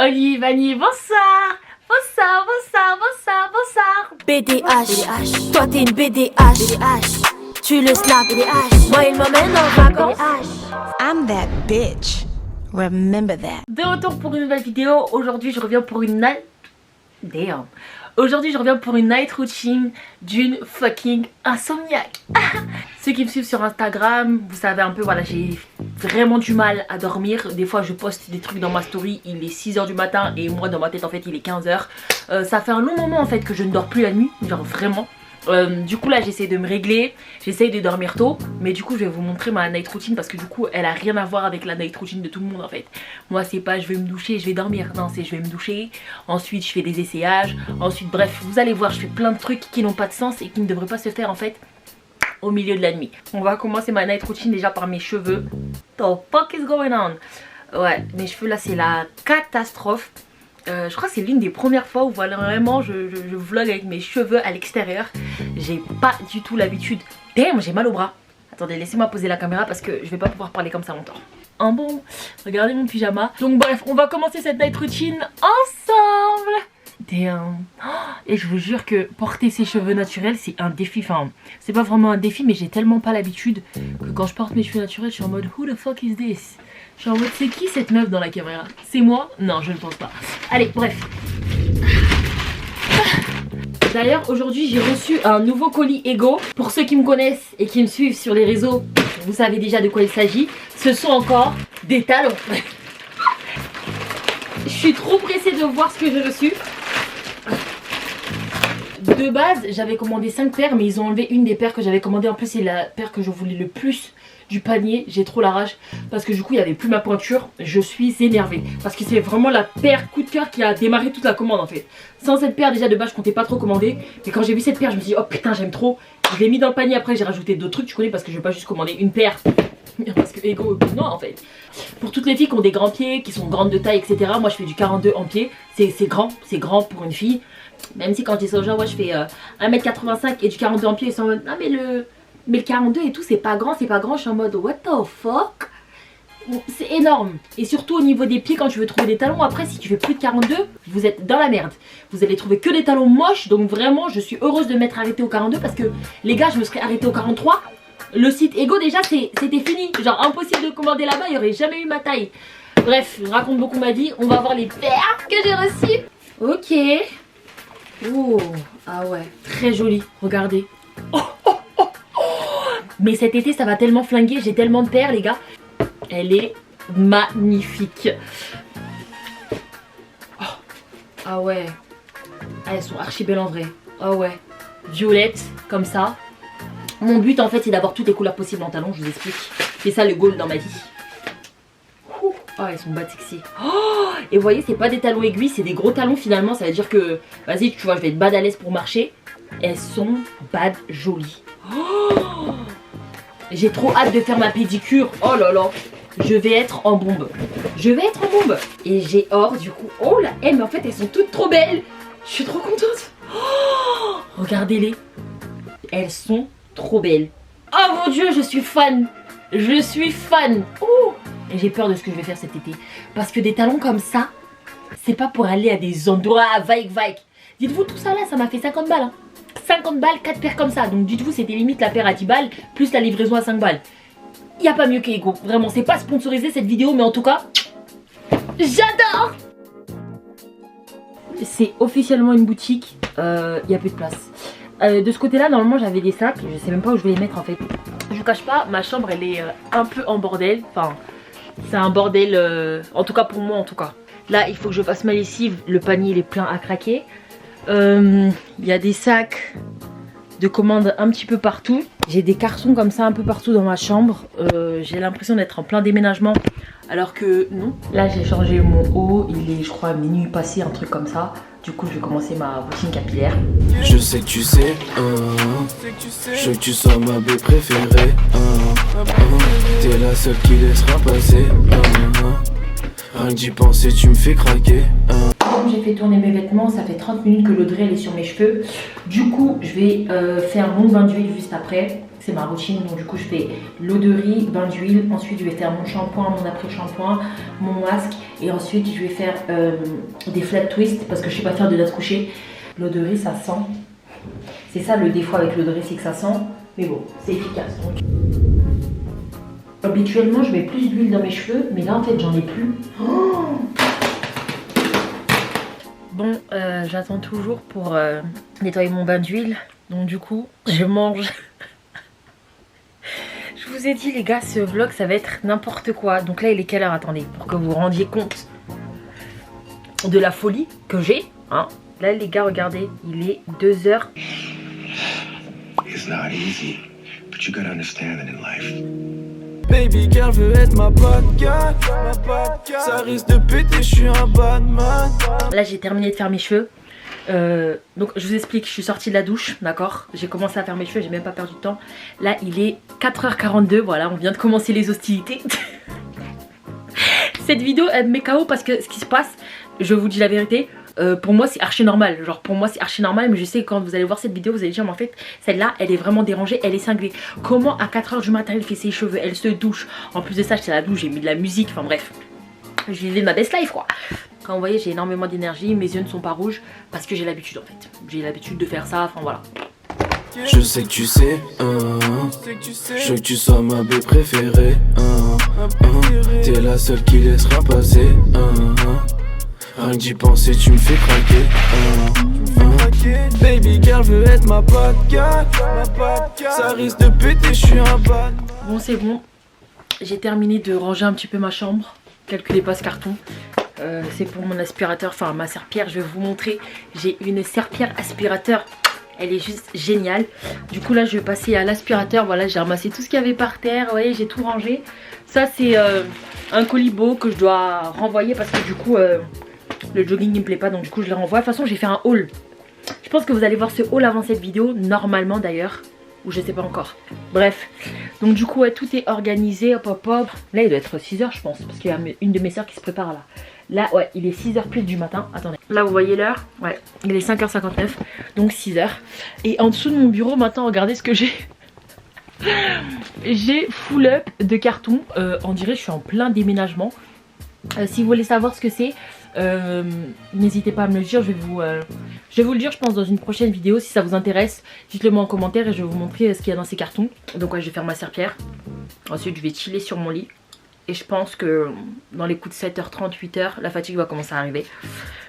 Vanille, bonsoir. Bonsoir, bonsoir, bonsoir, bonsoir. BDH, toi t'es une BDH. Tu le snap, BDH. Moi il m'emmène en vacances. I'm that bitch. Remember that. De retour pour une nouvelle vidéo. Aujourd'hui je reviens pour une night... Damn. Aujourd'hui je reviens pour une night routine d'une fucking insomniaque. Ceux qui me suivent sur Instagram, vous savez un peu, voilà, j'ai vraiment du mal à dormir. Des fois je poste des trucs dans ma story, il est 6 h du matin et moi dans ma tête en fait il est 15 h. Ça fait un long moment en fait que je ne dors plus la nuit, genre vraiment. Du coup là j'essaie de me régler, j'essaie de dormir tôt. Mais du coup je vais vous montrer ma night routine parce que du coup elle a rien à voir avec la night routine de tout le monde en fait. Moi c'est pas je vais me doucher, je vais dormir, non c'est je vais me doucher. Ensuite je fais des essayages, ensuite bref vous allez voir je fais plein de trucs qui n'ont pas de sens et qui ne devraient pas se faire en fait au milieu de la nuit. On va commencer ma night routine déjà par mes cheveux. The fuck is going on? Ouais mes cheveux là c'est la catastrophe. Je crois que c'est l'une des premières fois où voilà, vraiment je vlog avec mes cheveux à l'extérieur. J'ai pas du tout l'habitude. Damn, j'ai mal au bras. Attendez, laissez-moi poser la caméra parce que je vais pas pouvoir parler comme ça longtemps. Un bon, regardez mon pyjama. Donc bref, on va commencer cette night routine ensemble. Damn. Et je vous jure que porter ses cheveux naturels c'est un défi. Enfin, c'est pas vraiment un défi mais j'ai tellement pas l'habitude que quand je porte mes cheveux naturels je suis en mode who the fuck is this? Je suis en mode c'est qui cette meuf dans la caméra? C'est moi? Non je ne pense pas. Allez bref. D'ailleurs aujourd'hui j'ai reçu un nouveau colis Ego. Pour ceux qui me connaissent et qui me suivent sur les réseaux, vous savez déjà de quoi il s'agit. Ce sont encore des talons. Je suis trop pressée de voir ce que j'ai reçu. De base j'avais commandé 5 paires mais ils ont enlevé une des paires que j'avais commandé. En plus c'est la paire que je voulais le plus du panier. J'ai trop la rage parce que du coup il n'y avait plus ma pointure. Je suis énervée parce que c'est vraiment la paire coup de cœur qui a démarré toute la commande en fait. Sans cette paire déjà de base je comptais pas trop commander. Mais quand j'ai vu cette paire je me suis dit oh putain j'aime trop. Je l'ai mis dans le panier, après j'ai rajouté d'autres trucs tu connais parce que je vais pas juste commander une paire. Parce que Ego non en fait. Pour toutes les filles qui ont des grands pieds, qui sont grandes de taille etc. Moi je fais du 42 en pied. C'est grand pour une fille. Même si quand je dis ça aux gens, ouais je fais 1m85 et du 42 en pied, ils sont en mode ah mais le 42 et tout c'est pas grand, je suis en mode what the fuck. C'est énorme. Et surtout au niveau des pieds quand tu veux trouver des talons, après si tu fais plus de 42, vous êtes dans la merde. Vous allez trouver que des talons moches, donc vraiment je suis heureuse de m'être arrêtée au 42 parce que les gars je me serais arrêtée au 43. Le site Ego déjà c'était fini, genre impossible de commander là-bas, il n'y aurait jamais eu ma taille. Bref, je raconte beaucoup ma vie, on va voir les paires que j'ai reçues. Ok. Oh, ah ouais, très joli, regardez. Oh, oh, oh, oh. Mais cet été ça va tellement flinguer, j'ai tellement de paires les gars. Elle est magnifique. Oh. Ah ouais, ah, elles sont archi belles en vrai. Ah ouais, violette comme ça. Mon but en fait c'est d'avoir toutes les couleurs possibles en talons, je vous explique. C'est ça le goal dans ma vie. Oh elles sont bad sexy. Oh, et vous voyez c'est pas des talons aiguilles, c'est des gros talons finalement. Ça veut dire que vas-y tu vois je vais être bad à l'aise pour marcher. Elles sont bad jolies. Oh, j'ai trop hâte de faire ma pédicure. Oh là là, je vais être en bombe. Je vais être en bombe. Et j'ai or du coup. Oh là, mais en fait elles sont toutes trop belles. Je suis trop contente. Oh, regardez-les. Elles sont trop belles. Oh mon dieu je suis fan. Je suis fan. Oh. Et j'ai peur de ce que je vais faire cet été. Parce que des talons comme ça, c'est pas pour aller à des endroits vague. Dites-vous tout ça là, ça m'a fait 50 balles. Hein. 50 balles, 4 paires comme ça. Donc dites-vous c'était limite la paire à 10 balles, plus la livraison à 5 balles. Y a pas mieux qu'Ego. Vraiment, c'est pas sponsorisé cette vidéo, mais en tout cas, j'adore. C'est officiellement une boutique. Y a peu de place. De ce côté là, normalement j'avais des sacs. Je sais même pas où je vais les mettre en fait. Je vous cache pas, ma chambre elle est un peu en bordel. Enfin... c'est un bordel, en tout cas pour moi en tout cas. Là il faut que je fasse ma lessive, le panier il est plein à craquer. Il y a des sacs de commandes un petit peu partout. J'ai des cartons comme ça un peu partout dans ma chambre. J'ai l'impression d'être en plein déménagement alors que non. Là j'ai changé mon haut, il est je crois minuit passé, un truc comme ça. Du coup je vais commencer ma routine capillaire. Je sais que tu sais, je veux que tu sois ma baie préférée. T'es la seule qui laissera passer. Rien que d'y penser tu me fais craquer. J'ai fait fait tourner mes vêtements, ça fait 30 minutes que l'eau de elle est sur mes cheveux. Du coup, je vais faire mon bain d'huile juste après. C'est ma routine, donc du coup je fais l'eau de riz, bain d'huile, ensuite je vais faire mon shampoing, mon après-shampoing, mon masque et ensuite je vais faire des flat twists parce que je sais pas faire de la coucher. L'eau de riz ça sent, c'est ça le défaut avec l'eau de riz, c'est que ça sent, mais bon c'est efficace. Donc. Habituellement je mets plus d'huile dans mes cheveux, mais là en fait j'en ai plus. Oh bon, j'attends toujours pour nettoyer mon bain d'huile, donc du coup je mange. Je vous ai dit les gars, ce vlog ça va être n'importe quoi. Donc là il est quelle heure? Attendez, pour que vous vous rendiez compte de la folie que j'ai, hein. Là les gars regardez, il est 2h. It's not easy, but you gotta understand that in life. Baby girl veut être ma bad girl, ça risque de péter, je suis un bad man. Là j'ai terminé de faire mes cheveux. Donc je vous explique, je suis sortie de la douche, d'accord. J'ai commencé à faire mes cheveux, j'ai même pas perdu de temps. Là il est 4h42, voilà, on vient de commencer les hostilités. Cette vidéo elle me met KO parce que ce qui se passe, je vous dis la vérité, pour moi c'est archi normal. Genre pour moi c'est archi normal, mais je sais que quand vous allez voir cette vidéo vous allez dire mais en fait celle-là elle est vraiment dérangée, elle est cinglée. Comment à 4h du matin elle fait ses cheveux, elle se douche. En plus de ça j'étais à la douche, j'ai mis de la musique, enfin bref. Je vivais ma best life quoi. Quand vous voyez j'ai énormément d'énergie, mes yeux ne sont pas rouges parce que j'ai l'habitude en fait. J'ai l'habitude de faire ça, enfin voilà. Je sais que tu sais, je veux que tu sois ma baie préférée, t'es la seule qui laisse rien passer, rien que d'y penser tu me fais craquer, baby girl veut être ma bad girl, ça risque de péter, je suis un bad. Bon c'est bon, j'ai terminé de ranger un petit peu ma chambre. Calculez pas ce carton, c'est pour mon aspirateur, enfin ma serpillière, je vais vous montrer. J'ai une serpillière aspirateur, elle est juste géniale. Du coup là je vais passer à l'aspirateur, voilà j'ai ramassé tout ce qu'il y avait par terre, vous voyez j'ai tout rangé. Ça c'est un colis beau que je dois renvoyer parce que du coup le jogging il me plaît pas, donc du coup je le renvoie. De toute façon j'ai fait un haul, je pense que vous allez voir ce haul avant cette vidéo, normalement d'ailleurs. Ou je sais pas encore. Bref. Donc du coup ouais, tout est organisé. Hop hop hop. Là il doit être 6h je pense. Parce qu'il y a une de mes soeurs qui se prépare là. Là ouais il est 6h pile du matin. Attendez. Là vous voyez l'heure. Ouais il est 5h59. Donc 6h. Et en dessous de mon bureau maintenant regardez ce que j'ai. J'ai full up de cartons. On dirait que je suis en plein déménagement. Si vous voulez savoir ce que c'est, n'hésitez pas à me le dire. Je vais vous le dire je pense dans une prochaine vidéo. Si ça vous intéresse dites-le moi en commentaire et je vais vous montrer ce qu'il y a dans ces cartons. Donc ouais je vais faire ma serpillière. Ensuite je vais chiller sur mon lit. Et je pense que dans les coups de 7h30, 8h la fatigue va commencer à arriver.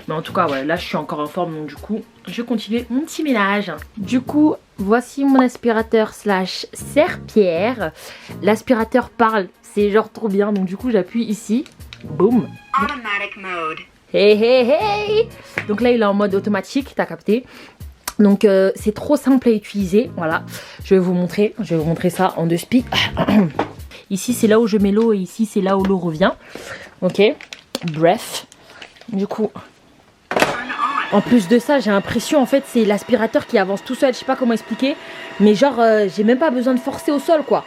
Mais en tout cas ouais là je suis encore en forme. Donc du coup je vais continuer mon petit ménage. Du coup voici mon aspirateur slash serpillière. L'aspirateur parle, c'est genre trop bien. Donc du coup j'appuie ici. Boum. Automatic mode. Hey hey hey. Donc là il est en mode automatique, t'as capté. Donc c'est trop simple à utiliser. Voilà, je vais vous montrer ça en deux spies. Ici c'est là où je mets l'eau et ici c'est là où l'eau revient. Ok, bref. Du coup, en plus de ça j'ai l'impression en fait c'est l'aspirateur qui avance tout seul. Je sais pas comment expliquer, mais genre j'ai même pas besoin de forcer au sol quoi.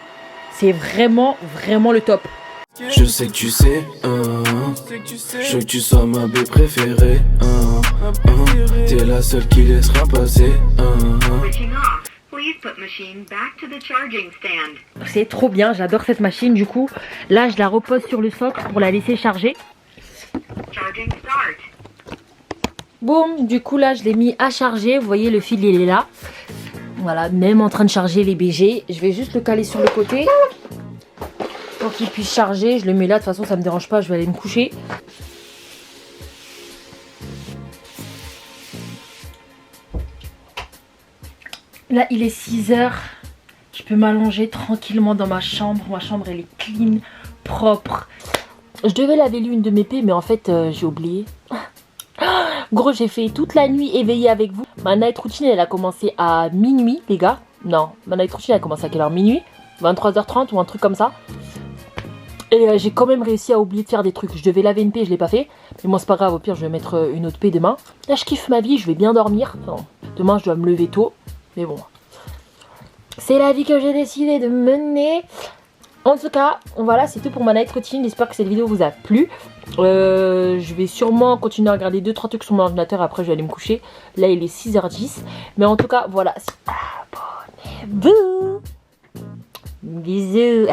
C'est vraiment le top. Je sais que tu sais, je veux que tu sois ma baie préférée, t'es la seule qui laisse rien passer, Switching off. Please put machine back to the charging stand. C'est trop bien, j'adore cette machine. Du coup là je la repose sur le socle pour la laisser charger. Charging start. Boum, du coup là je l'ai mis à charger. Vous voyez le fil il est là. Voilà, même en train de charger les BG. Je vais juste le caler sur le côté pour qu'il puisse charger. Je le mets là, de toute façon ça me dérange pas, je vais aller me coucher. Là il est 6h. Je peux m'allonger tranquillement dans ma chambre. Ma chambre elle est clean, propre. Je devais laver l'une de mes pées mais en fait j'ai oublié. Gros j'ai fait toute la nuit éveillée avec vous. Ma night routine elle a commencé à minuit les gars. Non, ma night routine elle a commencé à quelle heure? Minuit 23h30 ou un truc comme ça. Et j'ai quand même réussi à oublier de faire des trucs. Je devais laver une paix, je l'ai pas fait. Mais moi c'est pas grave, au pire je vais mettre une autre paix demain. Là je kiffe ma vie, je vais bien dormir. Enfin, demain je dois me lever tôt. Mais bon. C'est la vie que j'ai décidé de mener. En tout cas, voilà, c'est tout pour ma night routine. J'espère que cette vidéo vous a plu. Je vais sûrement continuer à regarder 2-3 trucs sur mon ordinateur. Après, je vais aller me coucher. Là, il est 6h10. Mais en tout cas, voilà. Abonnez-vous. Bisous.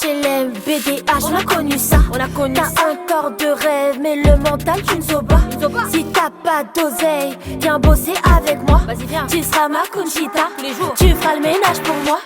HLM, BDH, on a connu ça. On a connu ça. T'as un corps de rêve, mais le mental, tu ne sauves pas. Si t'as pas d'oseille, viens bosser avec moi. Vas-y, viens. Tu seras ma Conchita. Tous les jours. Tu feras le ménage pour moi.